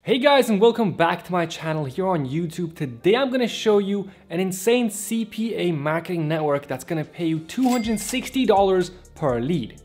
Hey guys, and welcome back to my channel here on YouTube. Today I'm going to show you an insane CPA marketing network that's going to pay you $260 per lead.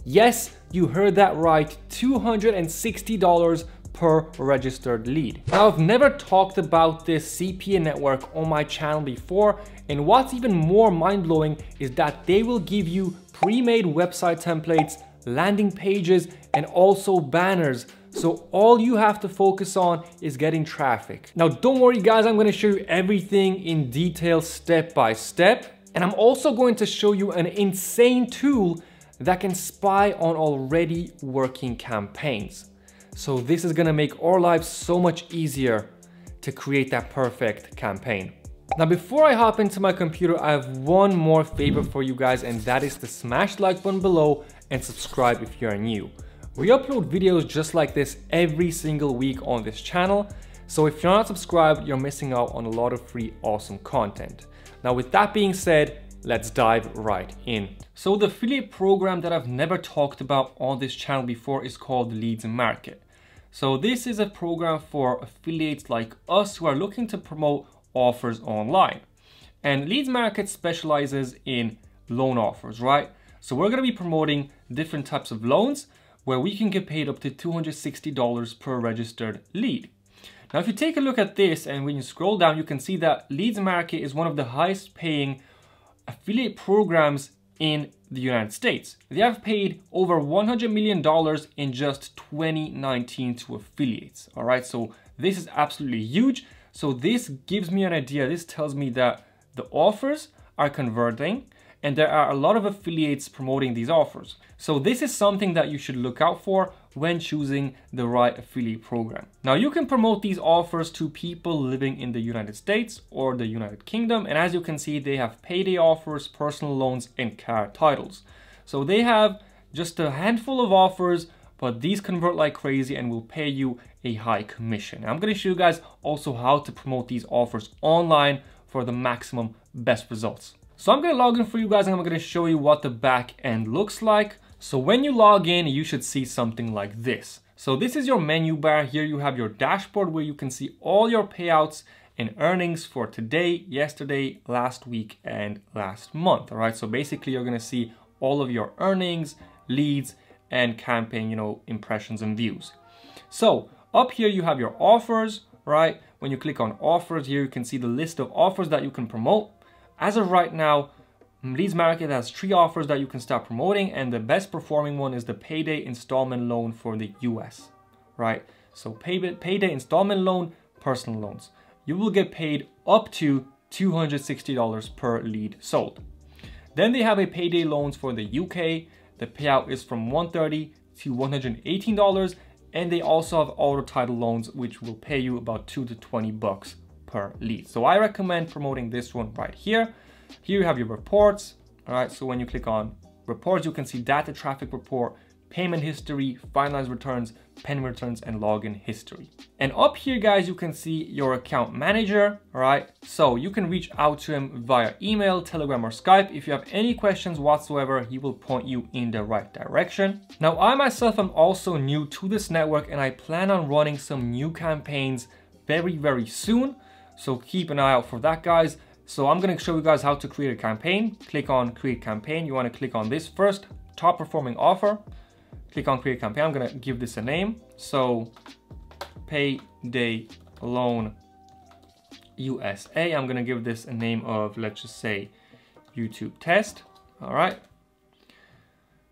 Yes, you heard that right, $260 per registered lead. Now, I've never talked about this CPA network on my channel before, and what's even more mind-blowing is that they will give you pre-made website templates, landing pages, and also banners. So all you have to focus on is getting traffic. Now, don't worry guys, I'm gonna show you everything in detail step by step. And I'm also going to show you an insane tool that can spy on already working campaigns. So this is gonna make our lives so much easier to create that perfect campaign. Now, before I hop into my computer, I have one more favor for you guys, and that is to smash the like button below and subscribe if you're new. We upload videos just like this every single week on this channel. So if you're not subscribed, you're missing out on a lot of free, awesome content. Now, with that being said, let's dive right in. So the affiliate program that I've never talked about on this channel before is called Leads Market. So this is a program for affiliates like us who are looking to promote offers online. And Leads Market specializes in loan offers, right? So we're going to be promoting different types of loans where we can get paid up to $260 per registered lead. Now, if you take a look at this and when you scroll down, you can see that Leads Market is one of the highest paying affiliate programs in the United States. They have paid over $100 million in just 2019 to affiliates. All right, so this is absolutely huge. So this gives me an idea. This tells me that the offers are converting and there are a lot of affiliates promoting these offers. So this is something that you should look out for when choosing the right affiliate program. Now, you can promote these offers to people living in the United States or the United Kingdom. And as you can see, they have payday offers, personal loans, and car titles. So they have just a handful of offers, but these convert like crazy and will pay you a high commission. Now, I'm gonna show you guys also how to promote these offers online for the maximum best results. So I'm gonna log in for you guys and I'm gonna show you what the back end looks like. So when you log in, you should see something like this. So this is your menu bar. Here you have your dashboard where you can see all your payouts and earnings for today, yesterday, last week, and last month. All right, so basically you're gonna see all of your earnings, leads, and campaign, impressions and views. So up here you have your offers, right? When you click on offers here, you can see the list of offers that you can promote. As of right now, Leads Market has 3 offers that you can start promoting, and the best performing one is the payday installment loan for the US, right? So payday installment loan, personal loans. You will get paid up to $260 per lead sold. Then they have a payday loans for the UK. The payout is from $130 to $118, and they also have auto title loans, which will pay you about $2 to $20 per lead. So I recommend promoting this one right here. Here you have your reports. All right, so when you click on reports, you can see data traffic report, payment history, finalized returns, pending returns, and login history. And up here, guys, you can see your account manager. All right, so you can reach out to him via email, Telegram, or Skype. If you have any questions whatsoever, he will point you in the right direction. Now, I myself am also new to this network, and I plan on running some new campaigns very, very soon. So keep an eye out for that, guys. So I'm going to show you guys how to create a campaign. Click on create campaign. You want to click on this first, top performing offer. Click on create campaign. I'm going to give this a name. So payday loan USA. I'm going to give this a name of, let's just say, YouTube test. All right.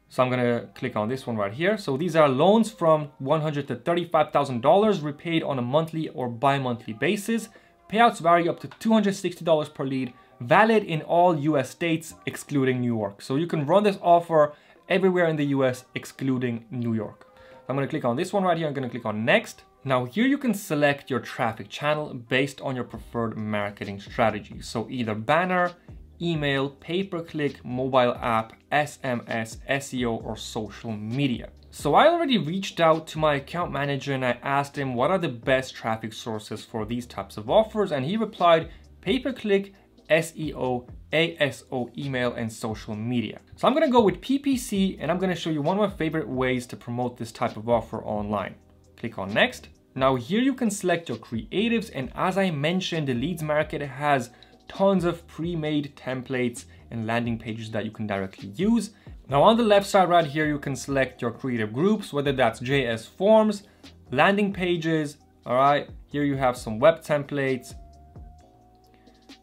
So I'm going to click on this one right here. So these are loans from $100 to $35,000 repaid on a monthly or bi-monthly basis. Payouts vary up to $260 per lead, valid in all US states, excluding New York. So you can run this offer everywhere in the US, excluding New York. I'm gonna click on this one right here. I'm gonna click on next. Now here you can select your traffic channel based on your preferred marketing strategy. So either banner, email, pay-per-click, mobile app, SMS, SEO, or social media. So I already reached out to my account manager and I asked him what are the best traffic sources for these types of offers, and he replied pay-per-click, SEO, ASO, email, and social media. So I'm gonna go with PPC and I'm gonna show you one of my favorite ways to promote this type of offer online. Click on next. Now here you can select your creatives, and as I mentioned, the leads market has tons of pre-made templates and landing pages that you can directly use. Now on the left side right here, you can select your creative groups, whether that's JS forms, landing pages, all right? Here you have some web templates,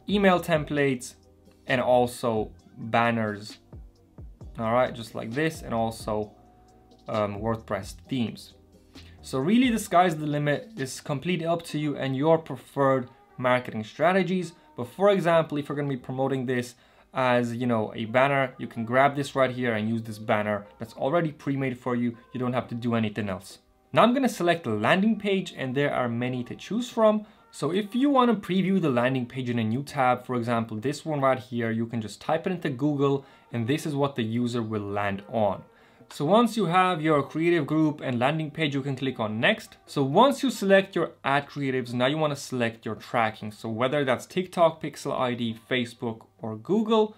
email templates, and also banners, all right? Just like this, and also WordPress themes. So really the sky's the limit. It's completely up to you and your preferred marketing strategies. But for example, if you're going to be promoting this as, you know, a banner, you can grab this right here and use this banner that's already pre-made for you. You don't have to do anything else. Now I'm going to select the landing page, and there are many to choose from. So if you want to preview the landing page in a new tab, for example, this one right here, you can just type it into Google and this is what the user will land on. So once you have your creative group and landing page, you can click on next. So once you select your ad creatives, now you want to select your tracking. So whether that's TikTok, Pixel ID, Facebook, or Google,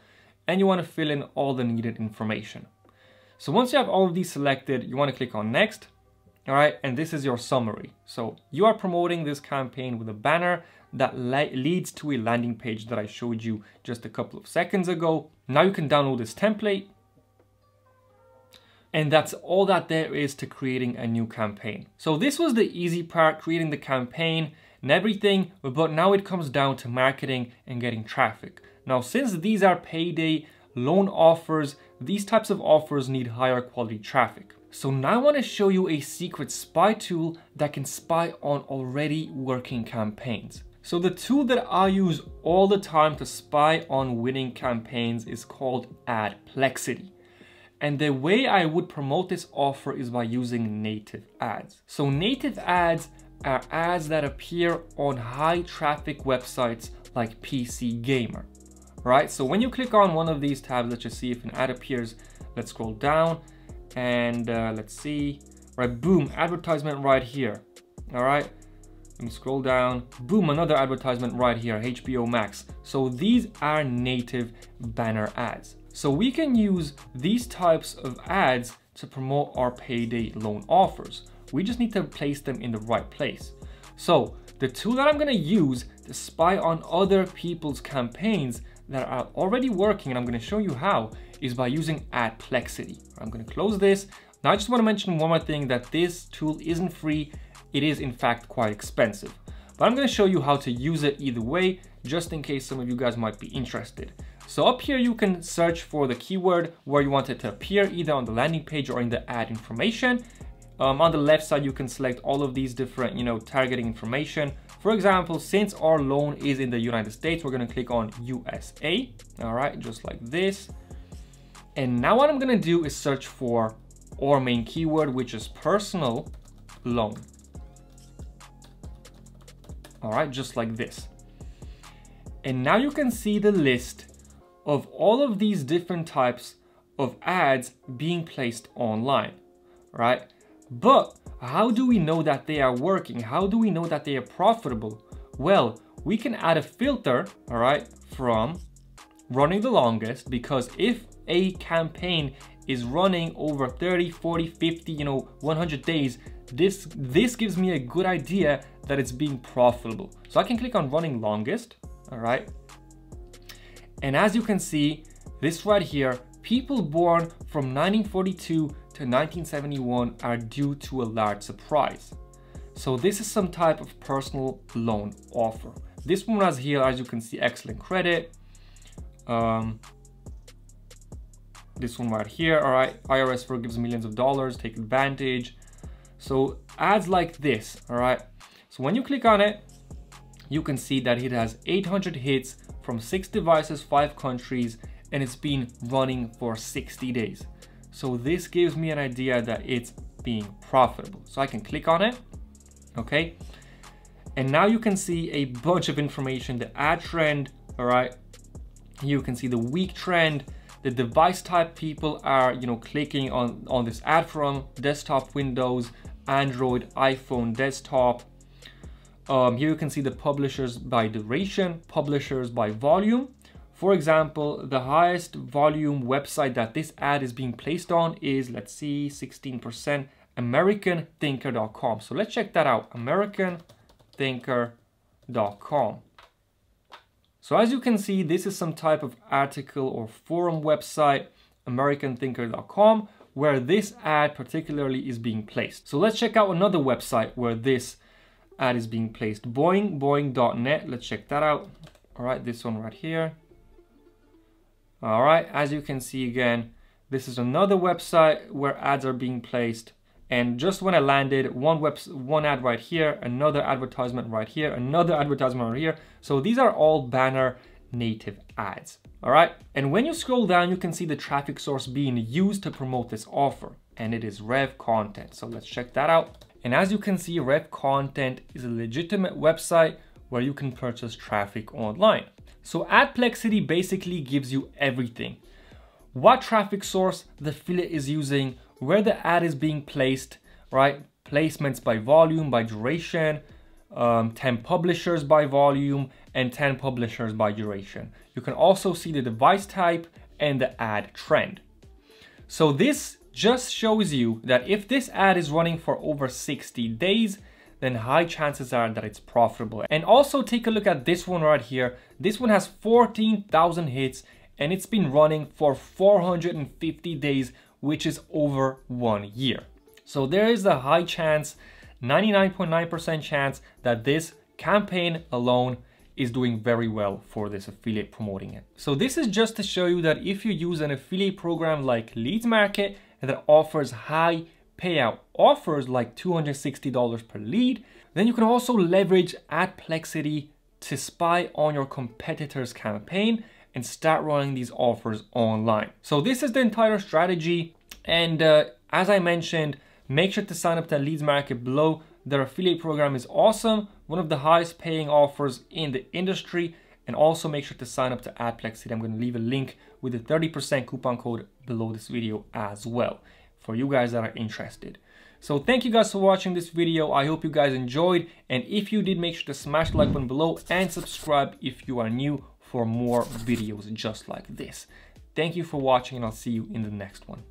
and you want to fill in all the needed information. So once you have all of these selected, you want to click on next. All right, and this is your summary. So you are promoting this campaign with a banner that leads to a landing page that I showed you just a couple of seconds ago. Now you can download this template. And that's all that there is to creating a new campaign. So this was the easy part, creating the campaign and everything, but now it comes down to marketing and getting traffic. Now, since these are payday loan offers, these types of offers need higher quality traffic. So now I want to show you a secret spy tool that can spy on already working campaigns. So the tool that I use all the time to spy on winning campaigns is called Adplexity. And the way I would promote this offer is by using native ads. So native ads are ads that appear on high traffic websites like PC Gamer, right? So when you click on one of these tabs, let's just see if an ad appears. Let's scroll down and let's see, right? Boom, advertisement right here, all right? Let me scroll down, boom, another advertisement right here, HBO Max. So these are native banner ads. So we can use these types of ads to promote our payday loan offers. We just need to place them in the right place. So the tool that I'm gonna use to spy on other people's campaigns that are already working, and I'm gonna show you how, is by using Adplexity. I'm gonna close this. Now I just wanna mention one more thing, that this tool isn't free. It is in fact quite expensive, but I'm gonna show you how to use it either way, just in case some of you guys might be interested. So up here, you can search for the keyword where you want it to appear, either on the landing page or in the ad information. On the left side, you can select all of these different, targeting information. For example, since our loan is in the United States, we're gonna click on USA, all right, just like this. And now what I'm gonna do is search for our main keyword, which is personal loan. All right, just like this. And now you can see the list of all of these different types of ads being placed online, right? But how do we know that they are working? How do we know that they are profitable? Well, we can add a filter, all right, from running the longest, because if a campaign is running over 30, 40, 50, 100 days, this gives me a good idea that it's being profitable. So I can click on running longest, all right? And as you can see, this right here, people born from 1942 to 1971 are due to a large surprise. So this is some type of personal loan offer. This one has here, as you can see, excellent credit. This one right here, all right, IRS forgives millions of dollars, take advantage. So ads like this, all right. So when you click on it, you can see that it has 800 hits from 6 devices, 5 countries, and it's been running for 60 days. So this gives me an idea that it's being profitable. So I can click on it, okay? And now you can see a bunch of information, the ad trend, all right? You can see the week trend, the device type people are, clicking on this ad from: desktop, Windows, Android, iPhone, desktop. Here you can see the publishers by duration, publishers by volume. For example, the highest volume website that this ad is being placed on is, let's see, 16%, AmericanThinker.com. So let's check that out, AmericanThinker.com. So as you can see, this is some type of article or forum website, AmericanThinker.com, where this ad particularly is being placed. So let's check out another website where this ad is being placed, boing.net. Let's check that out. All right, this one right here. All right, as you can see again, this is another website where ads are being placed. And just when I landed, one ad right here, another advertisement right here, another advertisement right here. So these are all banner native ads, all right? And when you scroll down, you can see the traffic source being used to promote this offer, and it is Rev Content. So let's check that out. And as you can see, Rev Content is a legitimate website where you can purchase traffic online. So Adplexity basically gives you everything. What traffic source the affiliate is using, where the ad is being placed, right? Placements by volume, by duration, 10 publishers by volume, and 10 publishers by duration. You can also see the device type and the ad trend. So this just shows you that if this ad is running for over 60 days, then high chances are that it's profitable. And also take a look at this one right here. This one has 14,000 hits and it's been running for 450 days, which is over 1 year. So there is a high chance, 99.9% chance that this campaign alone is doing very well for this affiliate promoting it. So this is just to show you that if you use an affiliate program like Leads Market that offers high payout offers like $260 per lead, then you can also leverage Adplexity to spy on your competitor's campaign and start running these offers online. So this is the entire strategy. And as I mentioned, make sure to sign up to Leads Market below. Their affiliate program is awesome, one of the highest paying offers in the industry. And also make sure to sign up to Adplexity. I'm going to leave a link with a 30% coupon code below this video as well for you guys that are interested. So thank you guys for watching this video. I hope you guys enjoyed. And if you did, make sure to smash the like button below and subscribe if you are new for more videos just like this. Thank you for watching and I'll see you in the next one.